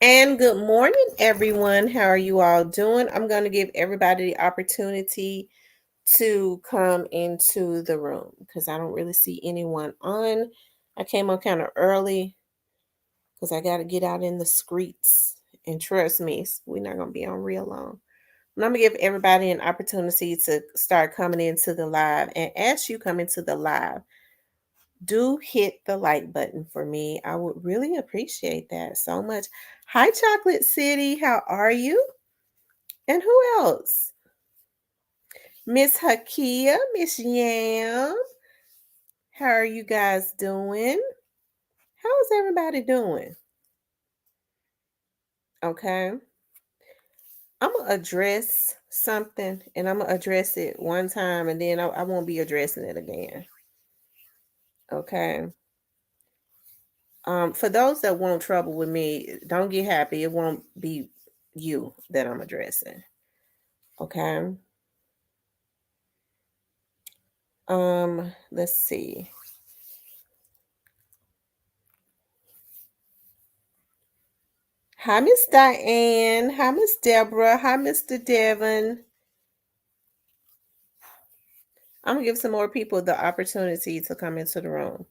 And good morning, everyone. How are you all doing? I'm going to give everybody the opportunity to come into the room because I don't really see anyone on. I came on kind of early because I got to get out in the streets. And trust me, we're not going to be on real long. But I'm going to give everybody an opportunity to start coming into the live. And as you come into the live, do hit the like button for me. I would really appreciate that so much. Hi, Chocolate City. How are you? And who else? Miss Hakia, Miss Yam. How are you guys doing? How is everybody doing? Okay. I'm going to address something and I'm going to address it one time and then I won't be addressing it again. Okay. For those that want trouble with me, don't get happy. It won't be you that I'm addressing. Okay. Let's see. Hi, Miss Diane. Hi, Miss Deborah. Hi, Mr. Devon. I'm gonna give some more people the opportunity to come into the room.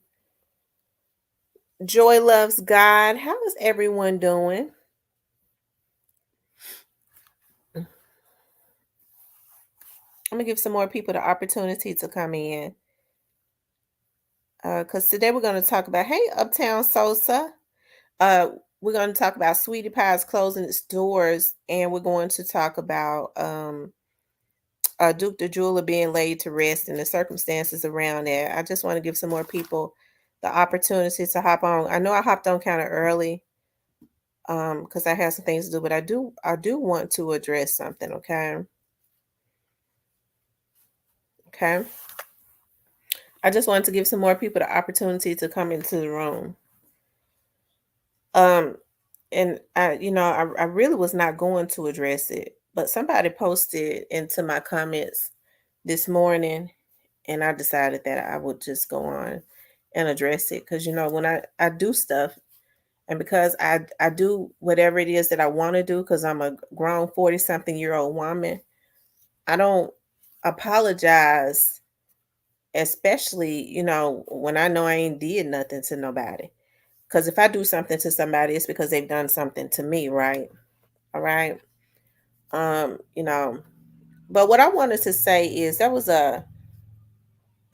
Joy loves God. How is everyone doing? I'm gonna give some more people the opportunity to come in. Because today we're gonna talk about, hey, Uptown Sosa. Uh, we're gonna talk about Sweetie Pie's closing its doors, and we're going to talk about Duke the Jeweler being laid to rest and the circumstances around that. I just want to give some more people the opportunity to hop on. I know I hopped on kind of early because I had some things to do, but I do want to address something. Okay. I just wanted to give some more people the opportunity to come into the room. Um, and I really was not going to address it, but somebody posted into my comments this morning and I decided that I would just go on and address it because when I do stuff and because I do whatever it is that I want to do because I'm a grown 40 something year old woman, I don't apologize, especially when I know I ain't did nothing to nobody. Because if I do something to somebody, it's because they've done something to me, right? All right. Um, you know, but what I wanted to say is there was a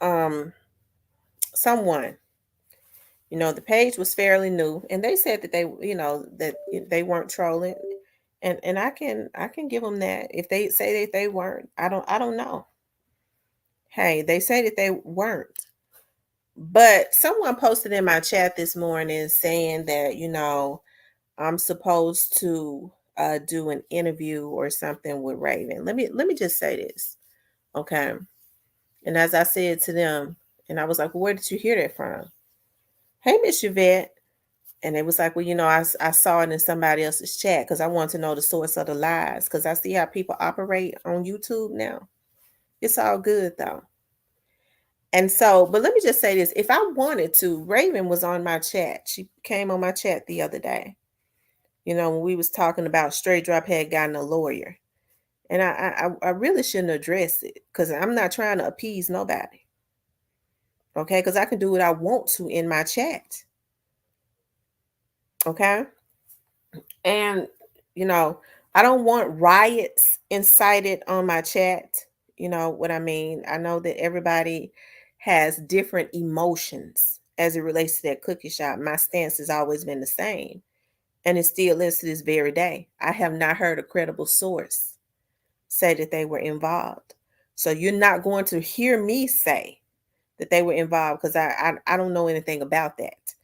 um someone. The page was fairly new, and they said that that they weren't trolling, and I can give them that. If they say that they weren't, I don't know. Hey, they say that they weren't, but someone posted in my chat this morning saying that I'm supposed to do an interview or something with Raven. Let me just say this, okay? And as I said to them, and I was like, well, where did you hear that from? Hey, Miss Yvette. And it was like, well, I saw it in somebody else's chat because I want to know the source of the lies because I see how people operate on YouTube now. It's all good though. And so, but let me just say this. If I wanted to, Raven was on my chat. She came on my chat the other day, when we was talking about Straight Drop had gotten a lawyer. And I really shouldn't address it because I'm not trying to appease nobody. Okay, because I can do what I want to in my chat. Okay. And, you know, I don't want riots incited on my chat. You know what I mean? I know that everybody has different emotions as it relates to that cookie shop. My stance has always been the same, and it still is to this very day. I have not heard a credible source say that they were involved. So you're not going to hear me say that they were involved because I don't know anything about that.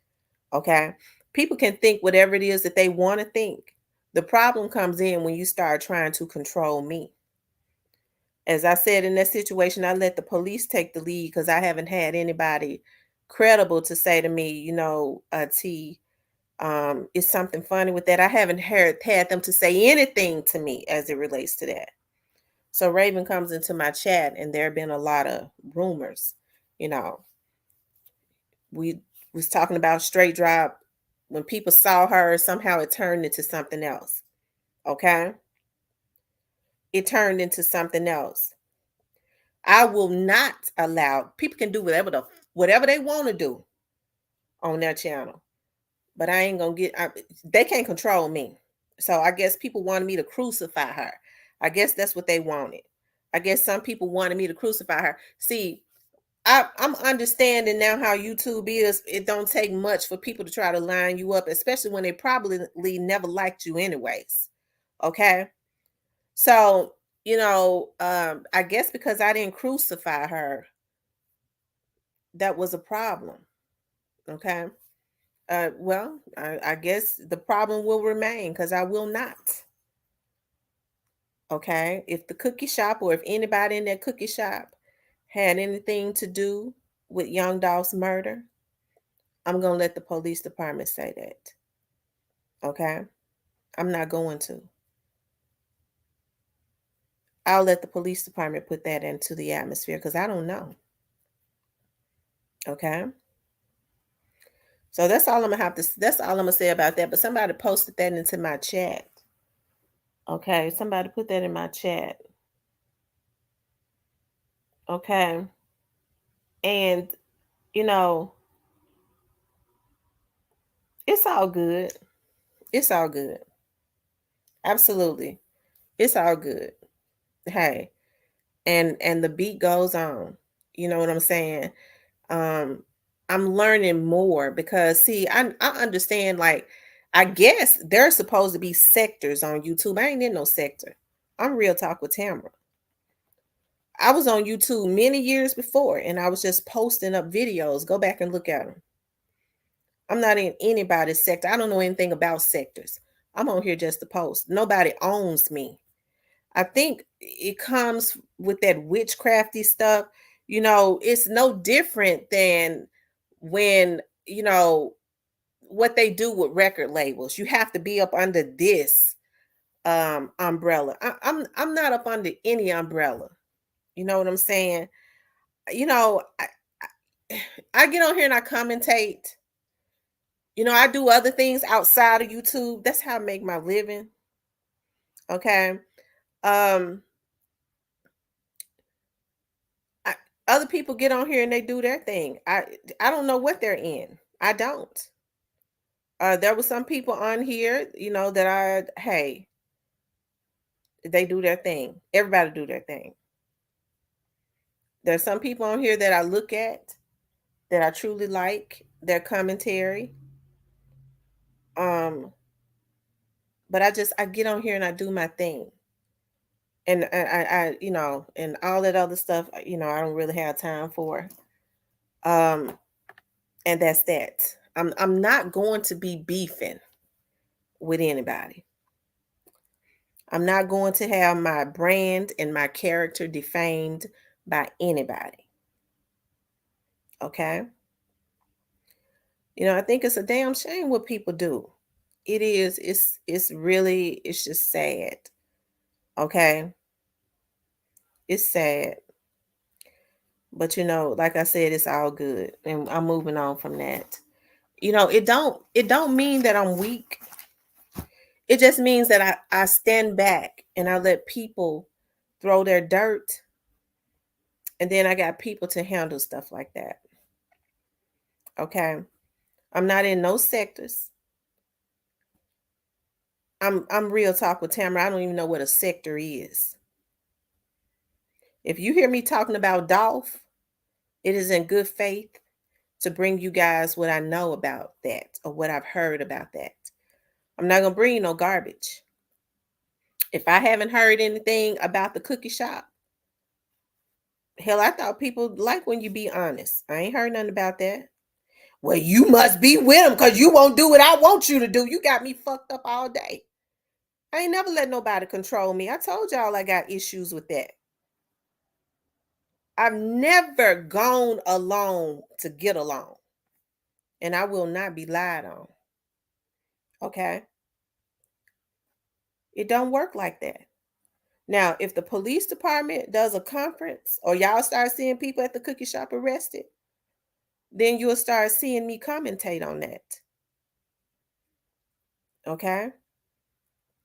Okay. People can think whatever it is that they want to think. The problem comes in when you start trying to control me. As I said in that situation, I let the police take the lead because I haven't had anybody credible to say to me, T, is something funny with that. I haven't had them to say anything to me as it relates to that. So Raven comes into my chat and there have been a lot of rumors. You know, we was talking about Straight Drop When people saw her, somehow it turned into something else. Okay? It turned into something else. I will not allow people can do whatever they want to do on their channel, but I ain't gonna they can't control me. So I guess people wanted me to crucify her. I guess that's what they wanted. I guess some people wanted me to crucify her. See, I'm understanding now how YouTube is. It don't take much for people to try to line you up, especially when they probably never liked you anyways. Okay. So, I guess because I didn't crucify her, that was a problem. Okay. Well, I guess the problem will remain because I will not. Okay. If the cookie shop or if anybody in that cookie shop had anything to do with Young Dolph's murder, I'm going to let the police department say that. Okay. I'm not going to. I'll let the police department put that into the atmosphere because I don't know. Okay. So that's all I'm gonna say about that. But somebody posted that into my chat. Okay. Somebody put that in my chat. Okay. And you know, it's all good. It's all good. Absolutely. It's all good. Hey. And the beat goes on. You know what I'm saying? Um, I'm learning more because see, I understand like I guess there's supposed to be sectors on YouTube. I ain't in no sector. I'm Real Talk with Tamara. I was on YouTube many years before and I was just posting up videos. Go back and look at them. I'm not in anybody's sector. I don't know anything about sectors. I'm on here just to post. Nobody owns me. I think it comes with that witchcrafty stuff. It's no different than when, what they do with record labels. You have to be up under this umbrella. I'm not up under any umbrella. You know what I'm saying? You know, I, I get on here and I commentate. I do other things outside of YouTube. That's how I make my living. Okay. Um, I, Other people get on here and they do their thing. I don't know what they're in. I don't. There were some people on here, that hey, they do their thing. Everybody do their thing. There's some people on here that I look at that I truly like their commentary. Um, but I get on here and I do my thing. And and all that other stuff, I don't really have time for. Um, and that's that. I'm not going to be beefing with anybody. I'm not going to have my brand and my character defamed by anybody. Okay? I think it's a damn shame what people do. It is. It's just sad. Okay? It's sad. But like I said, it's all good. And I'm moving on from that. It don't mean that I'm weak. It just means that I stand back and I let people throw their dirt. And then I got people to handle stuff like that. Okay. I'm not in no sectors. I'm Real Talk with Tamara. I don't even know what a sector is. If you hear me talking about Dolph, it is in good faith to bring you guys what I know about that or what I've heard about that. I'm not gonna bring you no garbage. If I haven't heard anything about the cookie shop, hell, I thought people like when you be honest. I ain't heard nothing about that. Well, you must be with them because you won't do what I want you to do. You got me fucked up all day. I ain't never let nobody control me. I told y'all I got issues with that. I've never gone alone to get along. And I will not be lied on. Okay? It don't work like that. Now, if the police department does a conference or y'all start seeing people at the cookie shop arrested, then you'll start seeing me commentate on that. Okay.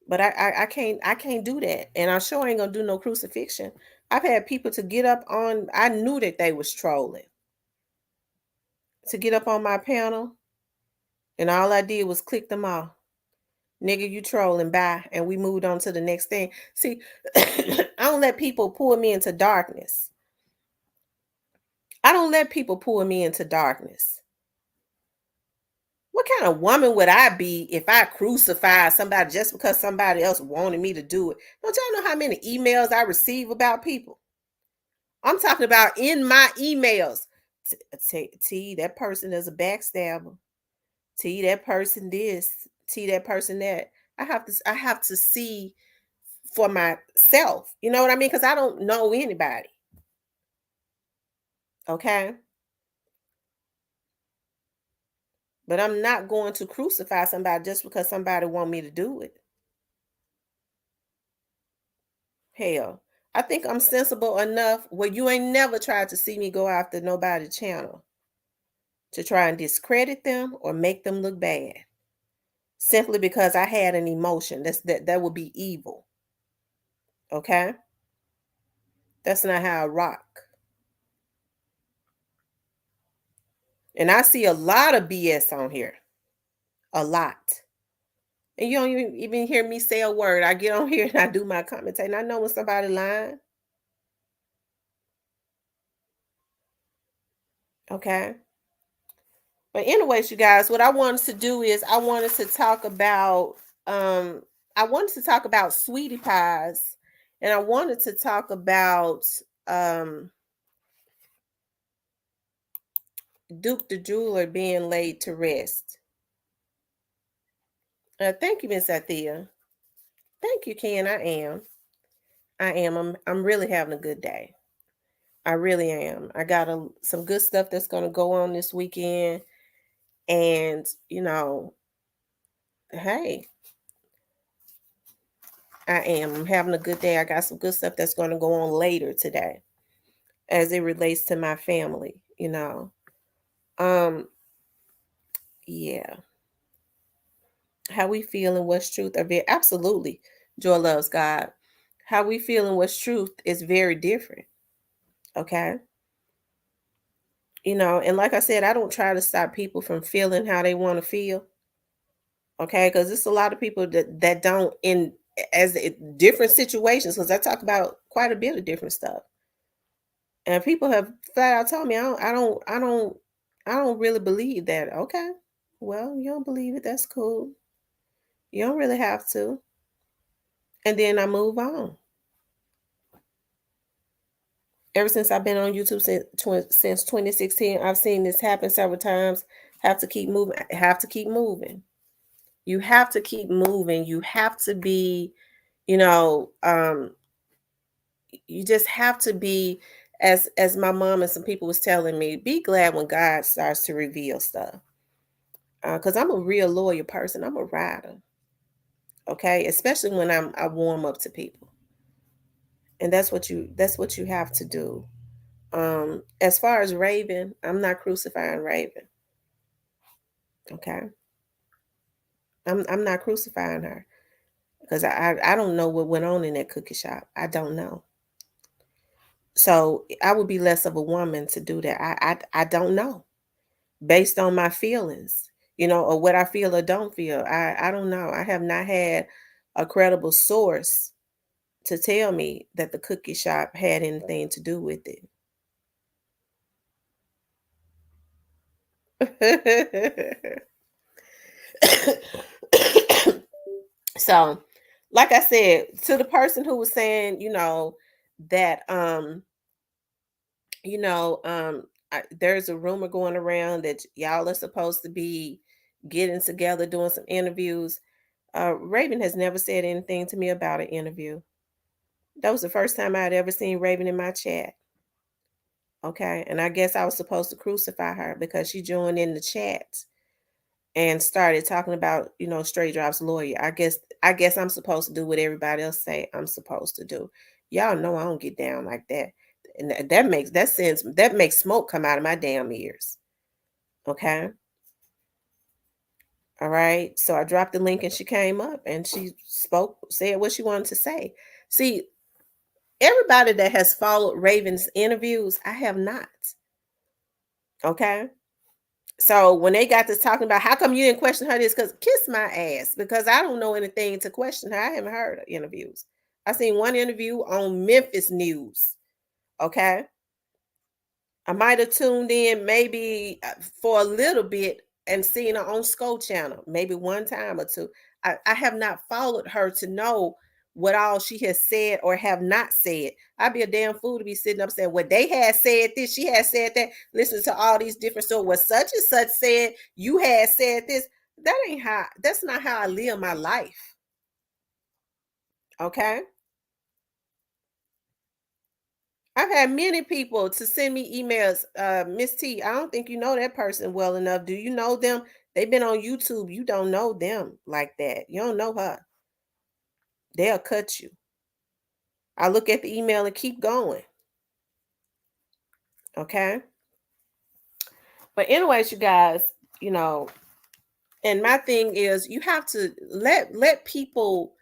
But I can't do that. And I sure ain't gonna do no crucifixion. I've had people to get up on, I knew that they was trolling, to get up on my panel, and all I did was click them off. Nigga, you trolling, bye. And we moved on to the next thing. See, I don't let people pull me into darkness. I don't let people pull me into darkness. What kind of woman would I be if I crucified somebody just because somebody else wanted me to do it? Don't y'all know how many emails I receive about people? I'm talking about in my emails. T, that person is a backstabber. T, that person this. T, that person that. I have to see for myself. You know what I mean? Because I don't know anybody. Okay. But I'm not going to crucify somebody just because somebody want me to do it. Hell, I think I'm sensible enough where you ain't never tried to see me go after nobody's channel to try and discredit them or make them look bad. Simply because I had an emotion. That would be evil. Okay? That's not how I rock. And I see a lot of BS on here. A lot. And you don't even hear me say a word. I get on here and I do my commentating. I know when somebody lying. Okay. But anyways, you guys, what I wanted to do is um I wanted to talk about sweetie pies, and I wanted to talk about um Duke the jeweler being laid to rest. Thank you, Miss Athea. Thank you, Ken. I am. I am. I'm really having a good day. I really am. I got some good stuff that's going to go on this weekend, and hey, I am. I'm having a good day. I got some good stuff that's going to go on later today as it relates to my family. Um, yeah. How we feel and what's truth are very absolutely. Joy loves God. How we feel and what's truth is very different. Okay. And like I said, I don't try to stop people from feeling how they want to feel. Okay, because there's a lot of people that don't in as different situations. Because I talk about quite a bit of different stuff, and people have flat out told me I don't really believe that. Okay, well, you don't believe it, that's cool. You don't really have to, and then I move on. Ever since I've been on YouTube since 2016, I've seen this happen several times. Have to keep moving. Have to keep moving. You have to keep moving. You have to be, you know, you just have to be, as my mom and some people was telling me, be glad when God starts to reveal stuff. Because I'm a real loyal person. I'm a rider. Okay, especially when I warm up to people, and that's what you have to do. As far as Raven, I'm not crucifying Raven. Okay, I'm not crucifying her because I don't know what went on in that cookie shop. I don't know. So I would be less of a woman to do that. I don't know, based on my feelings, or what I feel or don't feel. I don't know. I have not had a credible source to tell me that the cookie shop had anything to do with it. So, like I said, to the person who was saying, that you know, there's a rumor going around that y'all are supposed to be getting together doing some interviews. Raven has never said anything to me about an interview. That was the first time I had ever seen Raven in my chat. Okay. And I guess I was supposed to crucify her because she joined in the chat and started talking about, Stray Drop's lawyer. I guess I'm supposed to do what everybody else say I'm supposed to do. Y'all know I don't get down like that. And that makes smoke come out of my damn ears. Okay. All right. So I dropped the link and she came up and she said what she wanted to say. See, everybody that has followed Raven's interviews, I have not. Okay. So when they got to talking about how come you didn't question her this, because kiss my ass, because I don't know anything to question her. I haven't heard of interviews. I seen one interview on Memphis News. Okay. I might have tuned in maybe for a little bit and seen her on Sco channel, maybe one time or two. I have not followed her to know what all she has said or have not said. I'd be a damn fool to be sitting up saying, well, they had said this, she had said that. Listen to all these different stories. What such and such said, you had said this. That's not how I live my life. Okay. I've had many people to send me emails. Miss T, I don't think you know that person well enough. Do you know them? They've been on YouTube. You don't know them like that. You don't know her. They'll cut you. I look at the email and keep going. Okay. But anyways, you guys, you know, and my thing is you have to let people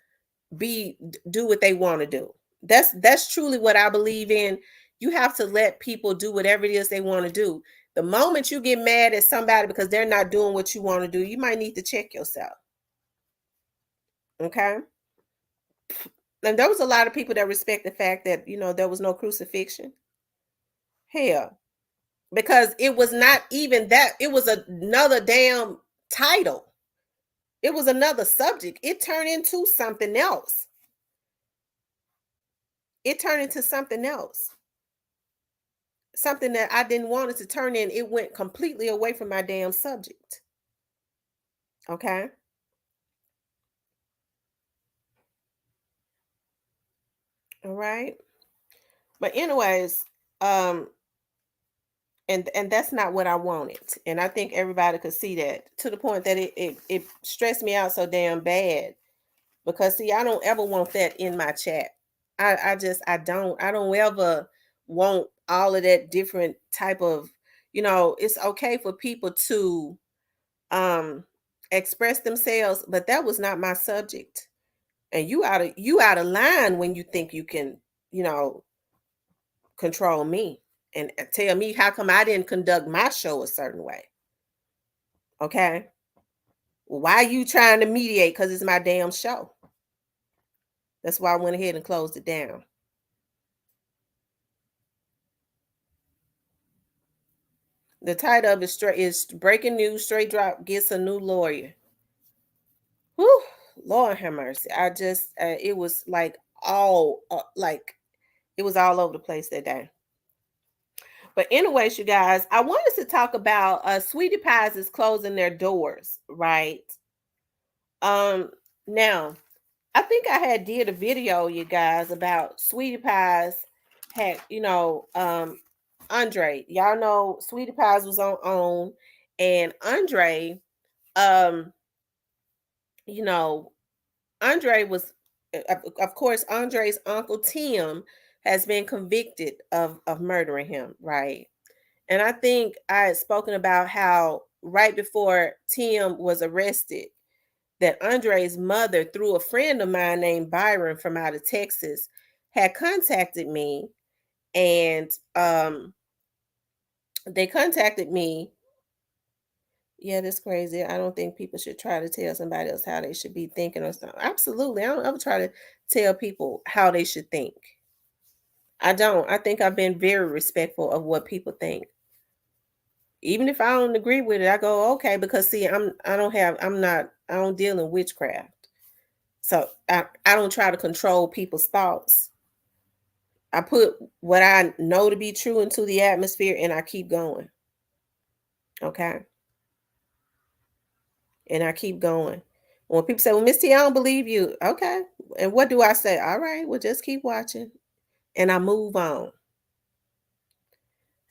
do what they want to do. That's truly what I believe in. You have to let people do whatever it is they want to do. The moment you get mad at somebody because they're not doing what you want to do, you might need to check yourself. Okay? And there was a lot of people that respect the fact that, there was no crucifixion. Hell, because it was not even that, it was another damn title. It was another subject. It turned into something else. It turned into something else. Something that I didn't want it to turn in. It went completely away from my damn subject. Okay. All right. But anyways, um, and that's not what I wanted. And I think everybody could see that to the point that it stressed me out so damn bad. Because see, I don't ever want that in my chat. I don't ever want all of that different type of, it's okay for people to um express themselves, but that was not my subject. And you out of line when you think you can, you know, control me and tell me how come I didn't conduct my show a certain way. Okay? Why you trying to mediate? Because it's my damn show. That's why I went ahead and closed it down. The title of it is breaking news. Straight Drop gets a new lawyer. Whew, Lord have mercy. I just it was like it was all over the place that day. But anyways, you guys, I wanted to talk about Sweetie Pies is closing their doors, right? Um, Now I think I had did a video, you guys, about Sweetie Pies had, Andre. Y'all know Sweetie Pies was on OWN, and Andre, um, you know, Andre was, of course, Andre's uncle Tim has been convicted of murdering him, right? And I think I had spoken about how right before Tim was arrested, that Andre's mother, through a friend of mine named Byron from out of Texas, had contacted me, and they contacted me. Yeah, that's crazy. I don't think people should try to tell somebody else how they should be thinking or something. Absolutely. I don't ever try to tell people how they should think. I don't. I think I've been very respectful of what people think. Even if I don't agree with it, I go, okay, because see, I don't deal in witchcraft. So I don't try to control people's thoughts. I put what I know to be true into the atmosphere and I keep going. Okay. And I keep going. When people say, well, Miss T, I don't believe you. Okay. And what do I say? All right, well, just keep watching. And I move on.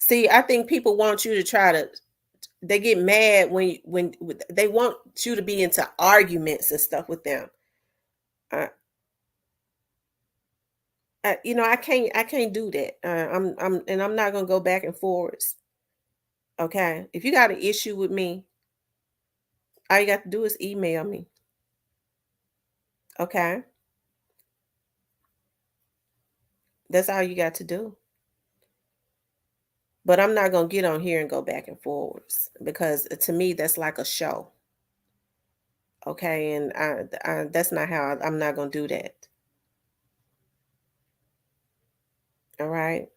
See, I think people want you to they get mad when they want you to be into arguments and stuff with them. Uh, I can't do that. I'm not gonna go back and forwards. Okay, if you got an issue with me, All you got to do is email me. Okay. That's all you got to do. But I'm not going to get on here and go back and forwards because to me, that's like a show. Okay. And that's not how I'm not going to do that. All right.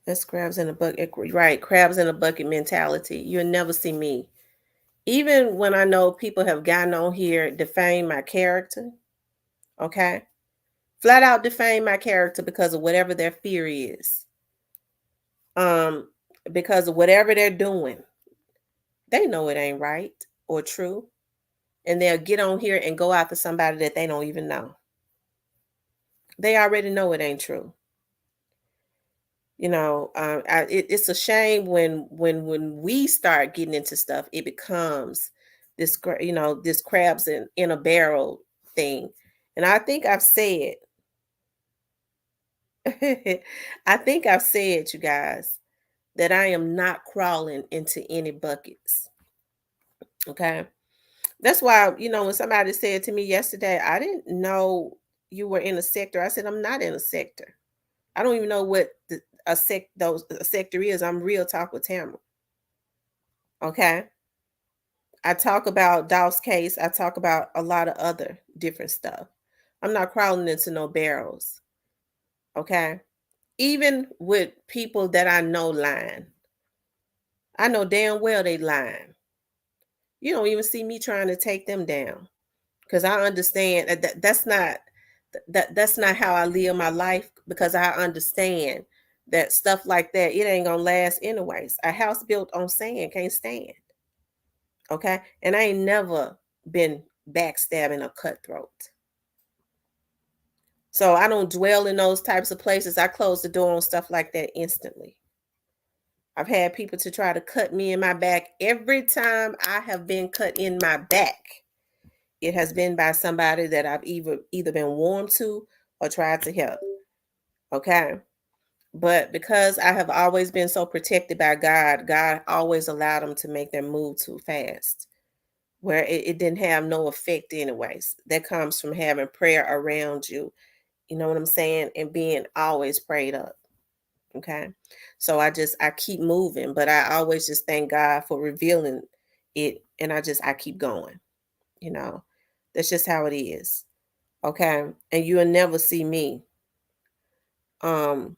That's crabs in a bucket. Right. Crabs in a bucket mentality. You'll never see me. Even when I know people have gotten on here, defame my character. Okay. Flat out defame my character because of whatever their fear is. Um, because of whatever they're doing. They know it ain't right or true. And they'll get on here and go after somebody that they don't even know. They already know it ain't true. It's a shame when we start getting into stuff, it becomes this crabs in a barrel thing. And I think I've said, I think I've said, you guys, that I am not crawling into any buckets. Okay. That's why, when somebody said to me yesterday, I didn't know you were in a sector. I said, I'm not in a sector. I don't even know what a sector is. I'm real talk with Tamara. Okay. I talk about Daw's case. I talk about a lot of other different stuff. I'm not crawling into no barrels. Okay. Even with people that I know lying, I know damn well they lying. You don't even see me trying to take them down because I understand that's not how I live my life because I understand that stuff like that it ain't gonna last anyways. A house built on sand can't stand. Okay, and I ain't never been backstabbing or cutthroat. So I don't dwell in those types of places. I close the door on stuff like that instantly. I've had people to try to cut me in my back. Every time I have been cut in my back, it has been by somebody that I've either been warm to or tried to help. Okay. But because I have always been so protected by God, God always allowed them to make them move too fast, where it didn't have no effect, anyways. That comes from having prayer around you. You know what I'm saying? And being always prayed up. Okay. So I keep moving, but I always just thank God for revealing it. And I keep going. You know, that's just how it is. Okay. And you'll never see me um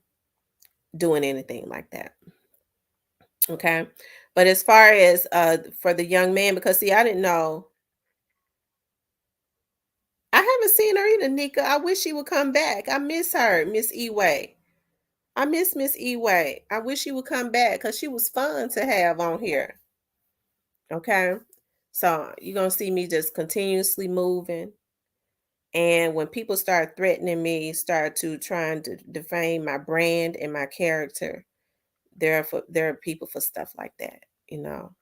doing anything like that. Okay. But as far as for the young man, because see, I didn't know. I haven't seen her either, Nika. I wish she would come back. I miss her, Miss Eway. I miss Miss Eway. I wish she would come back because she was fun to have on here. Okay. So you're gonna see me just continuously moving. And when people start threatening me, start to trying to defame my brand and my character, there are people for stuff like that, you know.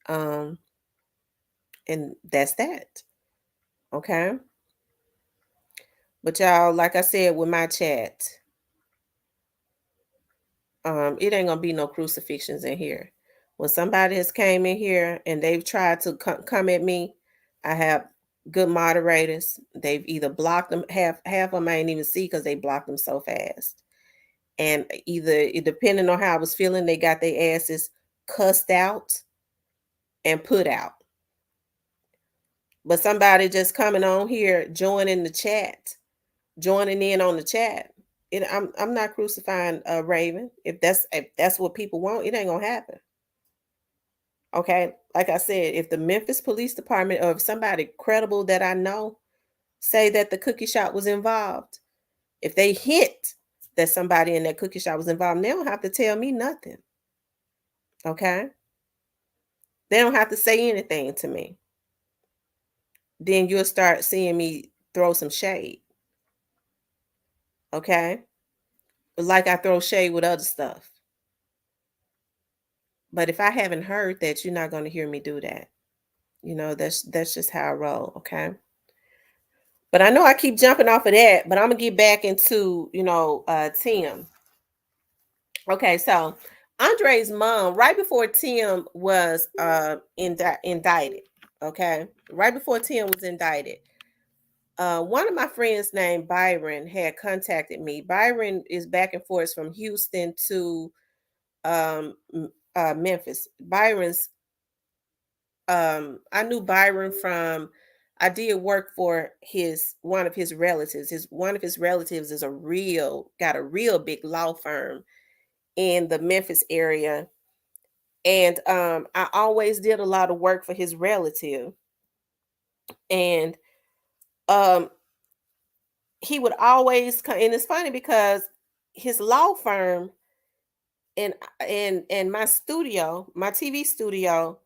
Um, and that's that. Okay. But y'all, like I said with my chat, it ain't gonna be no crucifixions in here. When somebody has came in here and they've tried to come at me, I have good moderators. They've either blocked them, half of them I ain't even see because they blocked them so fast. And either depending on how I was feeling, they got their asses cussed out and put out. But somebody just coming on here, joining the chat, joining in on the chat. I'm not crucifying Raven. If that's what people want, it ain't gonna happen. Okay, like I said, if the Memphis Police Department or if somebody credible that I know say that the cookie shop was involved, if they hint that somebody in that cookie shop was involved, they don't have to tell me nothing. Okay, they don't have to say anything to me. Then you'll start seeing me throw some shade. Okay, like I throw shade with other stuff. But if I haven't heard that, you're not going to hear me do that. That's just how I roll. Okay. But I know I keep jumping off of that, but I'm gonna get back into Tim. Okay, so Andre's mom, right before Tim was indicted, okay? Right before Tim was indicted, one of my friends named Byron had contacted me. Byron is back and forth from Houston to Memphis. I knew Byron from, I did work for his one of his relatives. His one of his relatives is got a real big law firm in the Memphis area. And I always did a lot of work for his relative. And um he would always come, and it's funny because his law firm and my studio, my TV studio,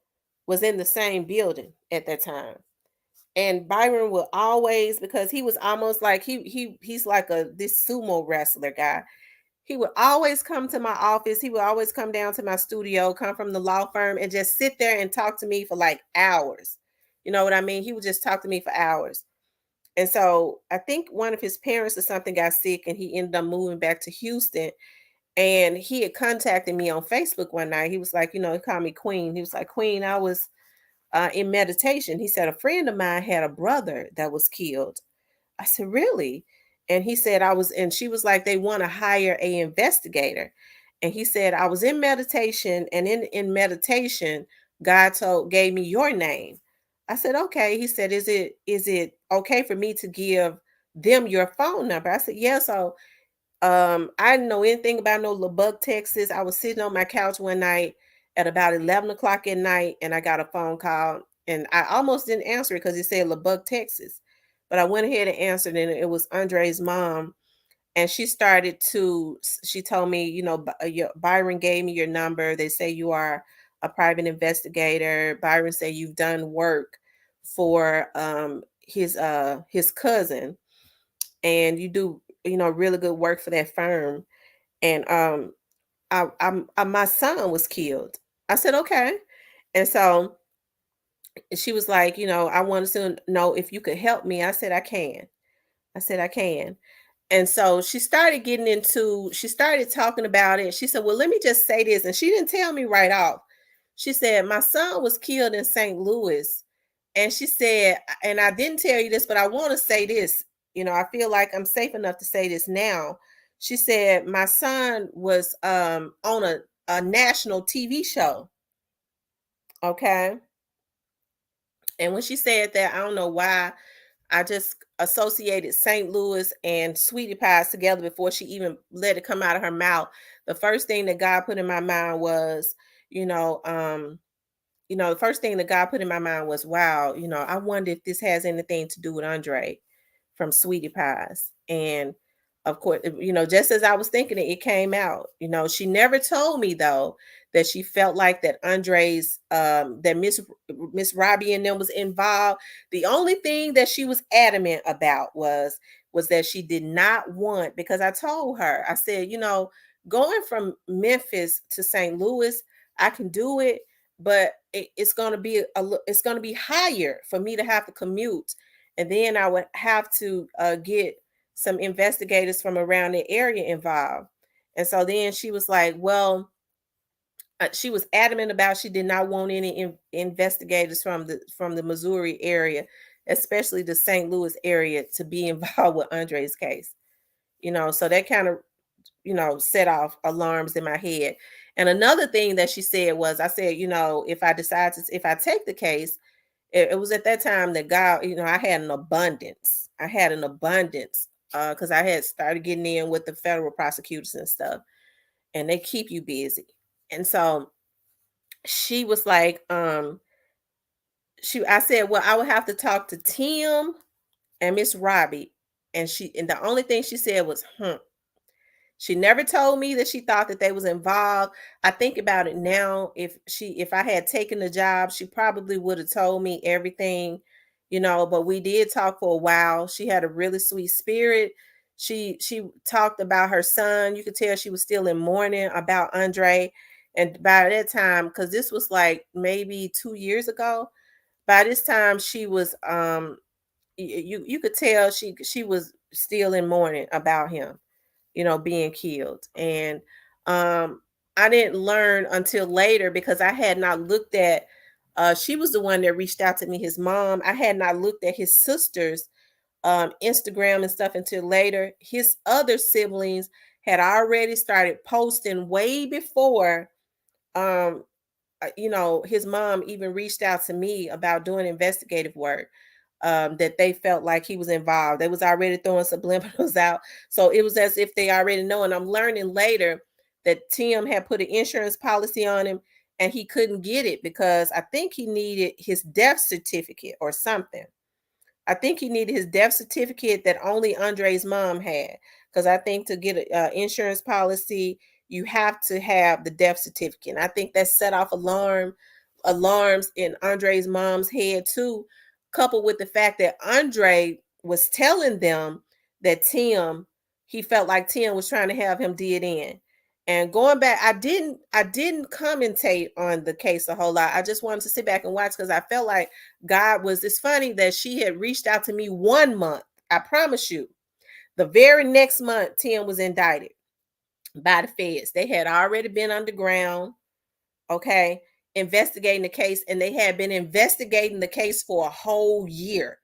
was in the same building at that time. And Byron will always, because he was almost like he's like a this sumo wrestler guy. He would always come to my office. He would always come down to my studio, come from the law firm, and just sit there and talk to me for like hours. You know what I mean? He would just talk to me for hours. And so I think one of his parents or something got sick and he ended up moving back to Houston. And he had contacted me on Facebook one night. He was like, he called me Queen. He was like, Queen, I was in meditation. He said, a friend of mine had a brother that was killed. I said, really? And he said, and she was like, they want to hire a investigator. And he said, I was in meditation, and in meditation, God gave me your name. I said, okay. He said, is it okay for me to give them your phone number? I said, yeah. So I didn't know anything about no Lubbock, Texas. I was sitting on my couch one night at about 11 o'clock at night, and I got a phone call, and I almost didn't answer it because it said Lubbock, Texas. But I went ahead and answered, and it was Andre's mom. And she told me, Byron gave me your number. They say you are a private investigator. Byron said you've done work for his cousin, and you do, really good work for that firm. And my son was killed. I said, okay. And so she was like, I wanted to know if you could help me. I said, I can. I said, I can. And so she started talking about it. She said, well, let me just say this. And she didn't tell me right off. She said, my son was killed in St. Louis. And she said, and I didn't tell you this, but I want to say this. I feel like I'm safe enough to say this now. She said, my son was on a national TV show. Okay. And when she said that, I don't know why I just associated St. Louis and sweetie pies together before she even let it come out of her mouth. The first thing that God put in my mind was, the first thing that God put in my mind was, wow, I wonder if this has anything to do with Andre from Sweetie Pies. And of course, just as I was thinking it came out. She never told me though that she felt like that that Miss Robbie and them was involved. The only thing that she was adamant about was that she did not want, because I told her, I said, going from Memphis to St. Louis, I can do it, but it's going to be it's going to be higher for me to have to commute, and then I would have to get some investigators from around the area involved. And so then she was like, well, she was adamant about she did not want any investigators from the Missouri area, especially the St. Louis area, to be involved with Andre's case. So that kind of set off alarms in my head. And another thing that she said was, I said, if I take the case, it was at that time that God, I had an abundance. Because I had started getting in with the federal prosecutors and stuff, and they keep you busy. And so she was like, I said, well, I would have to talk to Tim and Miss Robbie. And the only thing she said was, She never told me that she thought that they was involved. I think about it now. If I had taken the job, she probably would have told me everything, but we did talk for a while. She had a really sweet spirit. She talked about her son. You could tell she was still in mourning about Andre. And by that time, because this was like maybe 2 years ago, by this time she was you could tell she was still in mourning about him, being killed. And I didn't learn until later because I had not looked at she was the one that reached out to me, his mom. I had not looked at his sisters Instagram and stuff until later. His other siblings had already started posting way before um his mom even reached out to me about doing investigative work, that they felt like he was involved. They was already throwing subliminals out. So it was as if they already know. And I'm learning later that Tim had put an insurance policy on him and he couldn't get it because I think he needed his death certificate or something. I think he needed his death certificate that only Andre's mom had. Because I think to get an insurance policy, you have to have the death certificate. And I think that set off alarms in Andre's mom's head too, coupled with the fact that Andre was telling them that he felt like Tim was trying to have him did in. And going back, I didn't commentate on the case a whole lot. I just wanted to sit back and watch because I felt like God was, it's funny that she had reached out to me 1 month. I promise you. The very next month, Tim was indicted by the feds. They had already been underground, okay, investigating the case, and they had been investigating the case for a whole year.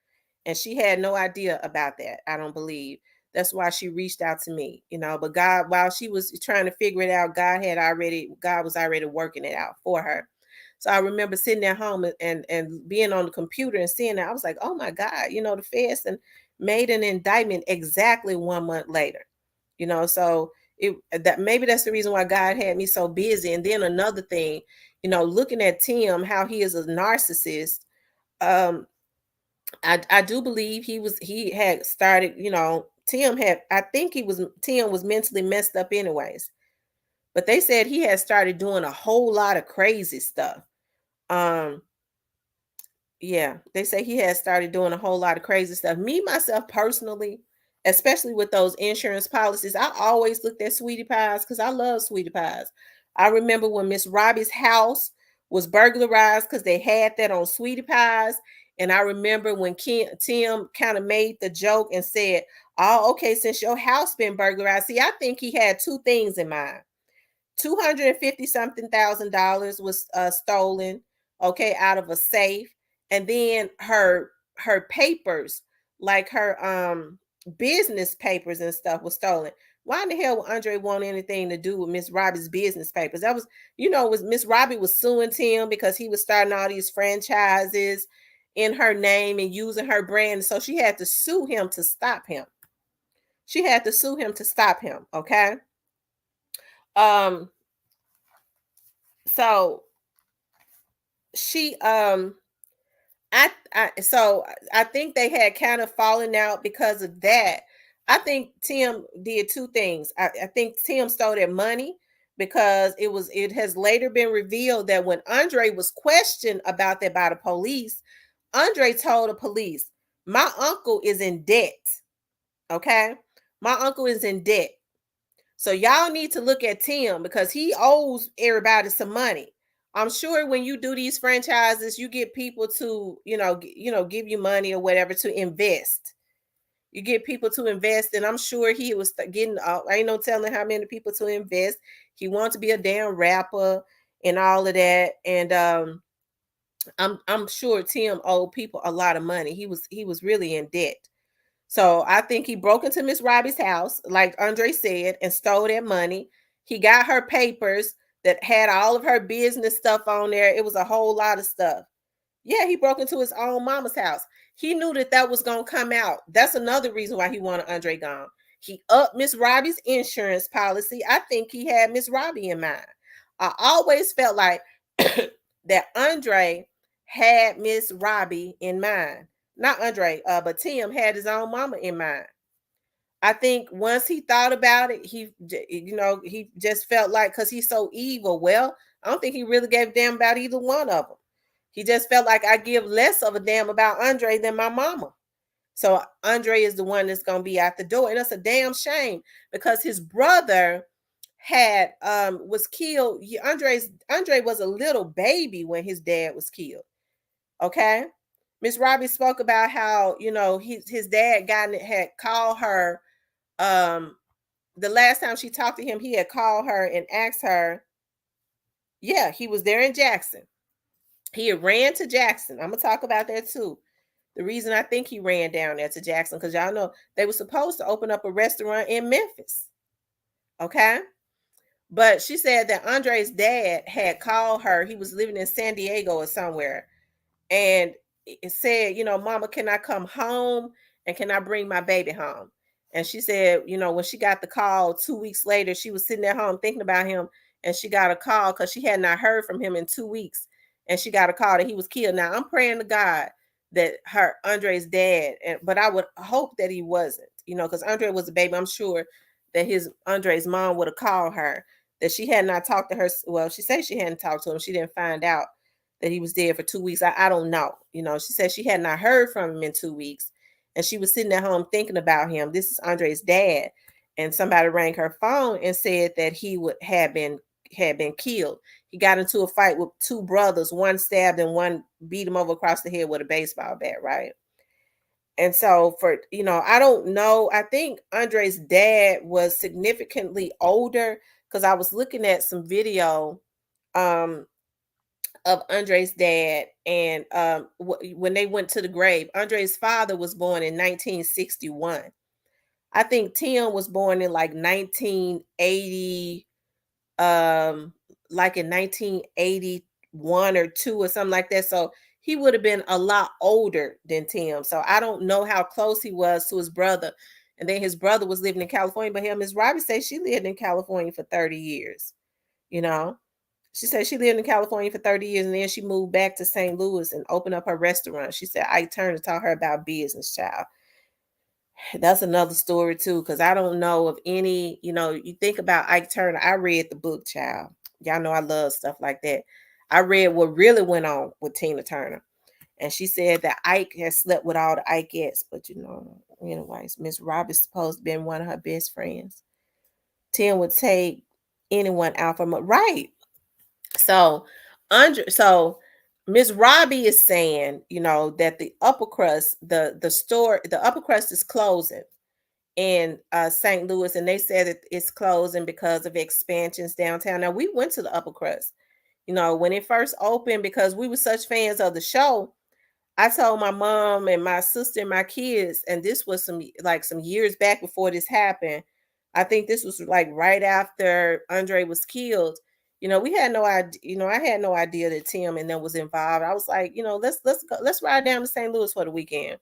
And she had no idea about that, I don't believe. That's why she reached out to me, but God, while she was trying to figure it out, God was already working it out for her. So I remember sitting at home and being on the computer and seeing that. I was like, oh my God, the feds and made an indictment exactly 1 month later. So that maybe that's the reason why God had me so busy. And then another thing, looking at Tim, how he is a narcissist. I do believe he had started, Tim was mentally messed up anyways. But they said he had started doing a whole lot of crazy stuff. Um, yeah, they say he has started doing a whole lot of crazy stuff. Me, myself, personally, especially with those insurance policies, I always looked at Sweetie Pies because I love Sweetie Pies. I remember when Miss Robbie's house was burglarized because they had that on Sweetie Pies. And I remember when Tim kind of made the joke and said, oh, okay, since your house been burglarized. See, I think he had two things in mind. 250 something thousand dollars was stolen, okay, out of a safe. And then her papers, like her business papers and stuff, was stolen. Why in the hell would Andre want anything to do with Miss Robbie's business papers? That was, was Miss Robbie was suing Tim because he was starting all these franchises in her name and using her brand. So she had to sue him to stop him. Okay. Um, so she I think they had kind of fallen out because of that. I think Tim did two things. I think Tim stole their money because it has later been revealed that when Andre was questioned about that by the police, Andre told the police, my uncle is in debt. Okay. My uncle is in debt. So y'all need to look at Tim because he owes everybody some money. I'm sure when you do these franchises, you get people to, give you money or whatever to invest. You get people to invest, and I'm sure he was getting. Ain't no telling how many people to invest. He wants to be a damn rapper and all of that, and I'm sure Tim owed people a lot of money. He was really in debt. So I think he broke into Miss Robbie's house, like Andre said, and stole that money. He got her papers that had all of her business stuff on there. It was a whole lot of stuff. Yeah, he broke into his own mama's house. He knew that was going to come out. That's another reason why he wanted Andre gone. He upped Miss Robbie's insurance policy. I think he had Miss Robbie in mind. I always felt like that Andre had Miss Robbie in mind. Not Andre, but Tim had his own mama in mind. I think once he thought about it, he just felt like, because he's so evil. Well, I don't think he really gave a damn about either one of them. He just felt like I give less of a damn about Andre than my mama. So Andre is the one that's gonna be out the door, and that's a damn shame because his brother had was killed. Andre was a little baby when his dad was killed. Okay, Miss Robbie spoke about how his dad had called her. The last time she talked to him, he had called her and asked her Yeah, he was there in Jackson. He had ran to Jackson. I'm gonna talk about that too. The reason I think he ran down there to Jackson, because y'all know they were supposed to open up a restaurant in Memphis. Okay. But she said that Andre's dad had called her. He was living in San Diego or somewhere, and it said, Mama, can I come home and can I bring my baby home? And she said, when she got the call 2 weeks later, she was sitting at home thinking about him, and she got a call because she had not heard from him in 2 weeks, and she got a call that he was killed. Now I'm praying to God that her Andre's dad, but I would hope that he wasn't, because Andre was a baby. I'm sure that his Andre's mom would have called her, that she had not talked to her. Well, she said she hadn't talked to him. She didn't find out that he was dead for 2 weeks. I don't know. She said she had not heard from him in 2 weeks. And she was sitting at home thinking about him. This is Andre's dad. And somebody rang her phone and said that he had been killed. He got into a fight with two brothers. One stabbed and one beat him over across the head with a baseball bat, right? And so I don't know. I think Andre's dad was significantly older, because I was looking at some video um of Andre's dad, and when they went to the grave, Andre's father was born in 1961. I think Tim was born in like 1980, um, like in 1981 or two or something like that. So he would have been a lot older than Tim. So I don't know how close he was to his brother. And then his brother was living in California, but Miss Robbie said she lived in California for 30 years, you know. She said she lived in California for 30 years, and then she moved back to St. Louis and opened up her restaurant. She said Ike Turner taught her about business, child. That's another story too, because I don't know of any, you think about Ike Turner. I read the book, child. Y'all know I love stuff like that. I read what really went on with Tina Turner. And she said that Ike has slept with all the Ikeettes, but anyways, Miss Roberts supposed to be one of her best friends. Tim would take anyone out from her. Right. So, Miss Robbie is saying, that the upper crust, the upper crust is closing in St. Louis, and they said that it's closing because of expansions downtown. Now we went to the upper crust, when it first opened, because we were such fans of the show. I told my mom and my sister and my kids, and this was some years back before this happened. I think this was like right after Andre was killed. We had no idea. I had no idea that Tim and them was involved. I was like, let's go, let's ride down to St. Louis for the weekend,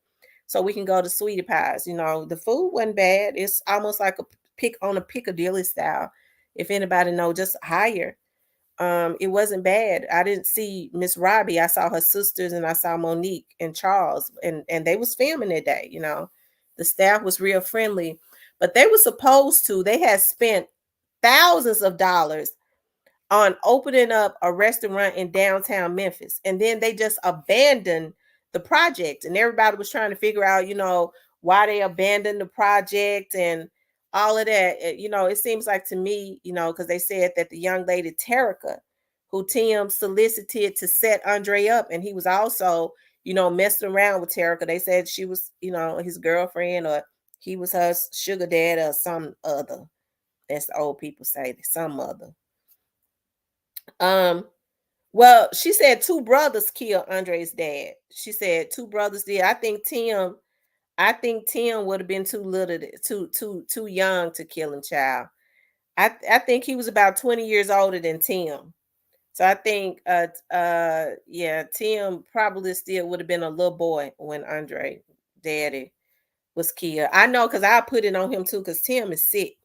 so we can go to Sweetie Pies. The food wasn't bad. It's almost like a pick on a Piccadilly style. If anybody know, just higher. It wasn't bad. I didn't see Miss Robbie. I saw her sisters, and I saw Monique and Charles, and they was filming that day. The staff was real friendly, but they were supposed to. They had spent thousands of dollars on opening up a restaurant in downtown Memphis, and then they just abandoned the project, and everybody was trying to figure out, why they abandoned the project and all of that. It seems like to me, because they said that the young lady Terica, who Tim solicited to set Andre up, and he was also, messing around with Terica. They said she was, his girlfriend, or he was her sugar dad, or some other. That's the old people say, some other. Well, she said two brothers killed Andre's dad. She said two brothers did. I think Tim would have been too little, too young to kill him, child. I think he was about 20 years older than Tim. So I think yeah, Tim probably still would have been a little boy when Andre daddy was killed. I know, because I put it on him too, because Tim is sick.